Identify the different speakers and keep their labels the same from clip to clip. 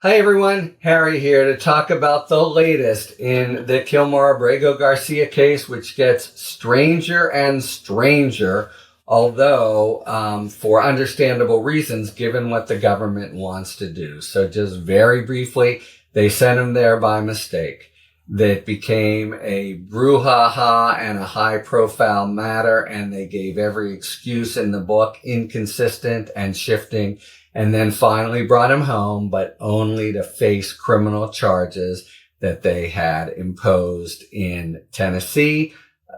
Speaker 1: Hi everyone, Harry here to talk about the latest in the Kilmar Abrego Garcia case, which gets stranger and stranger, although for understandable reasons, given what the government wants to do. So just very briefly, they sent him there by mistake. That became a brouhaha and a high-profile matter, and they gave every excuse in the book, inconsistent and shifting, and then finally brought him home, but only to face criminal charges that they had imposed in Tennessee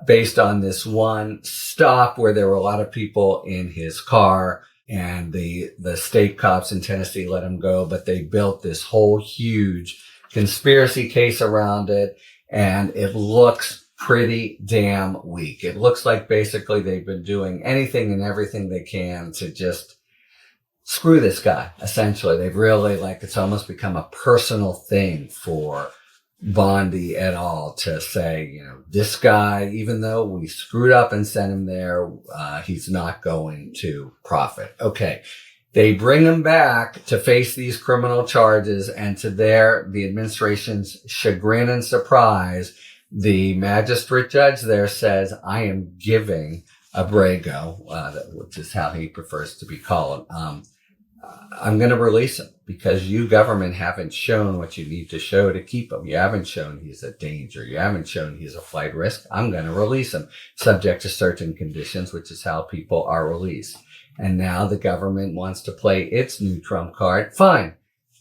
Speaker 1: based on this one stop where there were a lot of people in his car, and the state cops in Tennessee let him go, but they built this whole huge conspiracy case around it, and it looks pretty damn weak. It looks like basically they've been doing anything and everything they can to just screw this guy, essentially. They've really, it's almost become a personal thing for Bondi et al. To say, this guy, even though we screwed up and sent him there, he's not going to profit. Okay. They bring him back to face these criminal charges, and to the administration's chagrin and surprise, the magistrate judge there says, I am giving Abrego, which is how he prefers to be called, I'm going to release him because you, government, haven't shown what you need to show to keep him. You haven't shown he's a danger. You haven't shown he's a flight risk. I'm going to release him subject to certain conditions, which is how people are released. And now the government wants to play its new trump card. Fine.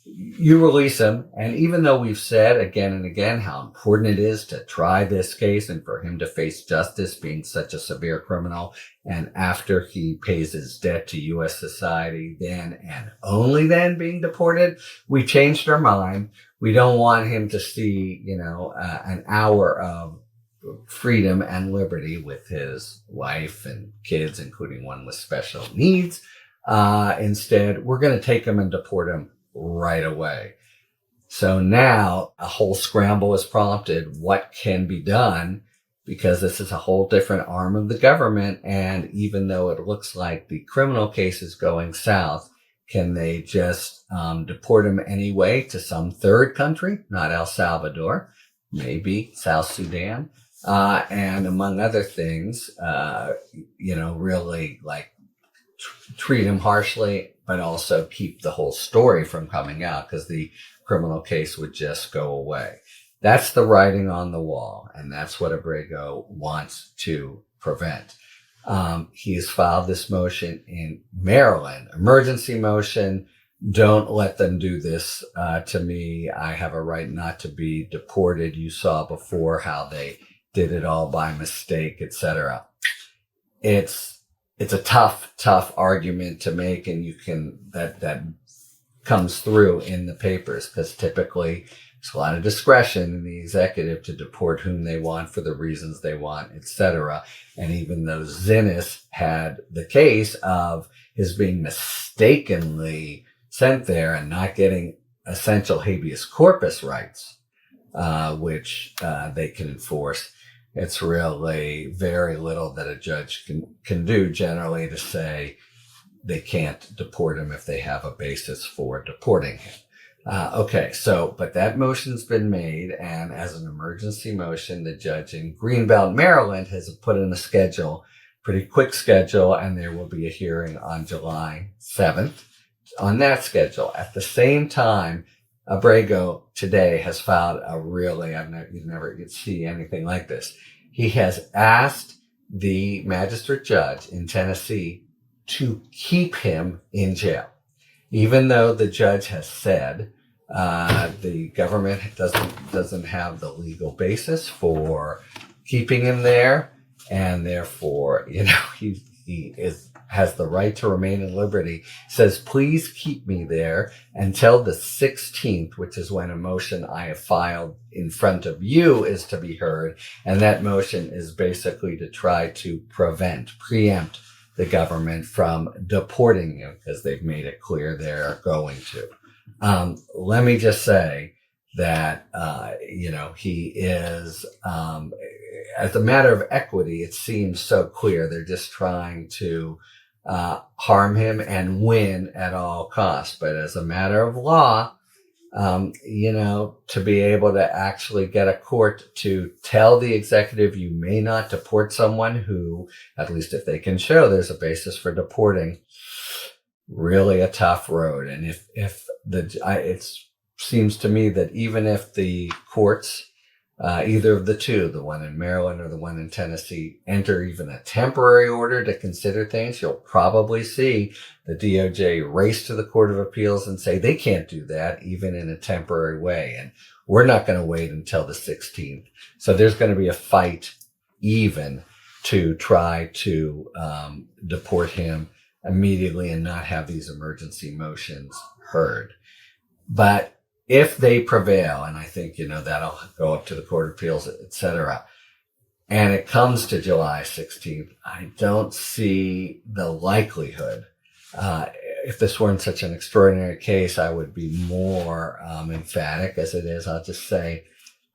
Speaker 1: You release him. And even though we've said again and again how important it is to try this case and for him to face justice, being such a severe criminal, and after he pays his debt to U.S. society, then and only then being deported, we changed our mind. We don't want him to see, an hour of freedom and liberty with his wife and kids, including one with special needs. Instead, we're going to take him and deport him right away. So now a whole scramble is prompted. What can be done? Because this is a whole different arm of the government. And even though it looks like the criminal case is going south, can they just deport him anyway to some third country, not El Salvador, maybe South Sudan, and among other things, really treat him harshly, but also keep the whole story from coming out because the criminal case would just go away. That's the writing on the wall, and that's what Abrego wants to prevent. He has filed this motion in Maryland, emergency motion. Don't let them do this to me. I have a right not to be deported. You saw before how they did it all by mistake, etc. It's a tough argument to make, and that comes through in the papers because typically there's a lot of discretion in the executive to deport whom they want for the reasons they want, etc. And even though Zinnis had the case of his being mistakenly sent there and not getting essential habeas corpus rights, which they can enforce, it's really very little that a judge can do generally to say they can't deport him if they have a basis for deporting him. But that motion's been made, and as an emergency motion, the judge in Greenbelt, Maryland has put in a schedule, pretty quick schedule, and there will be a hearing on July 7th on that schedule. At the same time, Abrego today has filed a really, you never see anything like this. He has asked the magistrate judge in Tennessee to keep him in jail, even though the judge has said the government doesn't have the legal basis for keeping him there, and therefore, he has the right to remain in liberty, says, please keep me there until the 16th, which is when a motion I have filed in front of you is to be heard. And that motion is basically to try to preempt the government from deporting him because they've made it clear they're going to. Let me just say that, he is, as a matter of equity, it seems so clear they're just trying to harm him and win at all costs. But as a matter of law, to be able to actually get a court to tell the executive you may not deport someone who, at least if they can show there's a basis for deporting, really a tough road. And it seems to me that even if the courts, either of the two, the one in Maryland or the one in Tennessee, enter even a temporary order to consider things, you'll probably see the DOJ race to the Court of Appeals and say they can't do that even in a temporary way. And we're not going to wait until the 16th. So there's going to be a fight even to try to deport him immediately and not have these emergency motions heard. But if they prevail, and I think, that'll go up to the Court of Appeals, et cetera, and it comes to July 16th, I don't see the likelihood. If this weren't such an extraordinary case, I would be more emphatic as it is. I'll just say,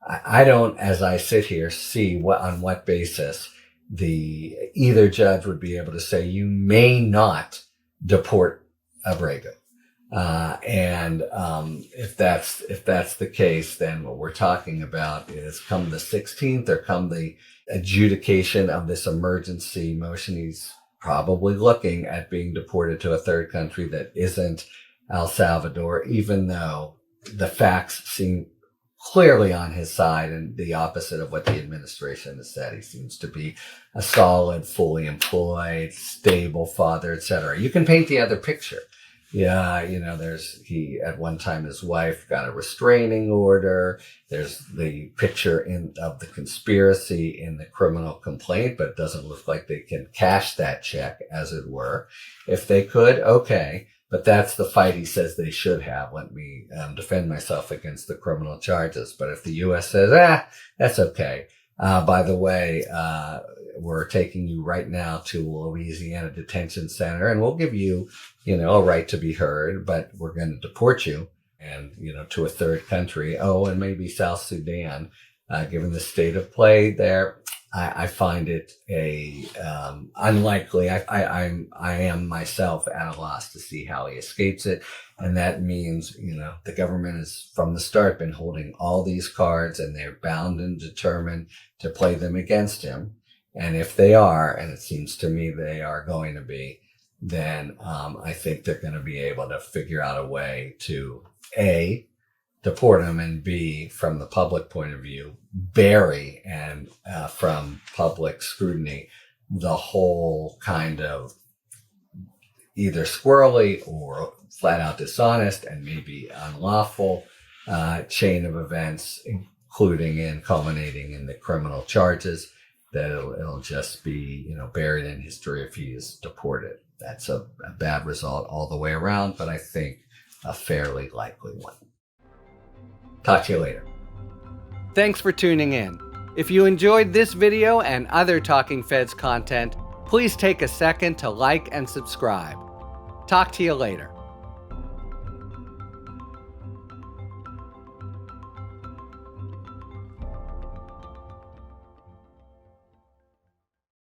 Speaker 1: I don't, as I sit here, see on what basis either judge would be able to say, you may not deport Abrego. If that's the case, then what we're talking about is come the 16th or come the adjudication of this emergency motion, he's probably looking at being deported to a third country that isn't El Salvador, even though the facts seem clearly on his side and the opposite of what the administration has said. He seems to be a solid, fully employed, stable father, etc. You can paint the other picture. Yeah, he at one time his wife got a restraining order. There's the picture of the conspiracy in the criminal complaint, but it doesn't look like they can cash that check, as it were. If they could, okay. But that's the fight he says they should have. Let me defend myself against the criminal charges. But if the U.S. says, that's okay. By the way, we're taking you right now to Louisiana Detention Center, and we'll give you, a right to be heard, but we're going to deport you and, to a third country. Oh, and maybe South Sudan, given the state of play there. I find it unlikely. I am myself at a loss to see how he escapes it. And that means, the government has from the start been holding all these cards, and they're bound and determined to play them against him. And if they are, and it seems to me they are going to be, then I think they're going to be able to figure out a way to A, deport him, and B, from the public point of view, bury and from public scrutiny the whole kind of either squirrely or flat out dishonest and maybe unlawful chain of events, including and culminating in the criminal charges, that it'll just be, buried in history if he is deported. That's a bad result all the way around, but I think a fairly likely one. Talk to you later. Thanks for tuning in. If you enjoyed this video and other Talking Feds content, please take a second to like and subscribe. Talk to you later.